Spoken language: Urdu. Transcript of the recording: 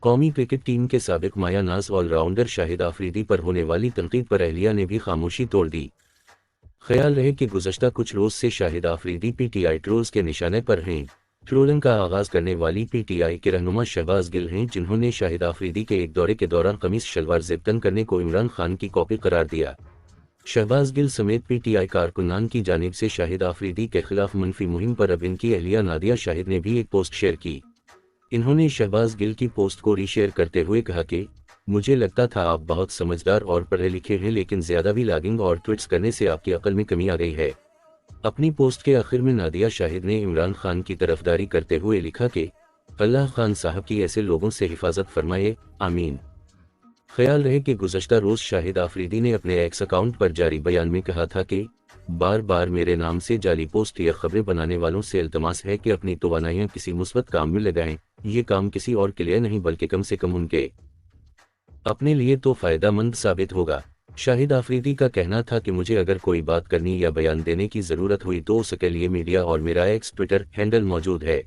قومی کرکٹ ٹیم کے سابق مایہ ناز آل راؤنڈر شاہد آفریدی پر ہونے والی تنقید پر اہلیہ نے بھی خاموشی توڑ دی۔ خیال رہے کہ گزشتہ کچھ روز سے شاہد Afridi P T I travels کے نشانے پر ہیں۔ ٹرولنگ کا آغاز کرنے والی پی ٹی آئی کے رہنما شہباز گل ہیں، جنہوں نے شاہد آفریدی کے ایک دورے کے دوران قمیص شلوار زیب کرنے کو عمران خان کی کاپی قرار دیا۔ شہباز گل سمیت پی ٹی آئی کارکنان کی جانب سے شاہد آفریدی کے خلاف منفی مہم پر اب ان کی اہلیہ نادیہ شاہد نے بھی ایک پوسٹ شیئر کی۔ انہوں نے شہباز گل کی پوسٹ کو ری شیئر کرتے ہوئے کہا کہ مجھے لگتا تھا آپ بہت سمجھدار اور پڑھے لکھے ہیں، لیکن زیادہ بھی لاگنگ اور ٹویٹس کرنے سے آپ کی عقل میں کمی آ گئی ہے۔ اپنی پوسٹ کے آخر میں نادیہ شاہد نے عمران خان کی طرفداری کرتے ہوئے لکھا کہ اللہ خان صاحب کی ایسے لوگوں سے حفاظت فرمائے، آمین۔ خیال رہے کہ گزشتہ روز شاہد آفریدی نے اپنے ایکس اکاؤنٹ پر جاری بیان میں کہا تھا کہ بار بار میرے نام سے جعلی پوسٹ یا خبریں بنانے والوں سے التماس ہے کہ اپنی توانائیاں کسی مثبت کام میں لگائیں، یہ کام کسی اور کے لیے نہیں بلکہ کم سے کم ان کے اپنے لیے تو فائدہ مند ثابت ہوگا۔ شاہد آفریدی کا کہنا تھا کہ مجھے اگر کوئی بات کرنی یا بیان دینے کی ضرورت ہوئی تو اس کے لیے میڈیا اور میرا ایکس ٹویٹر ہینڈل موجود ہے۔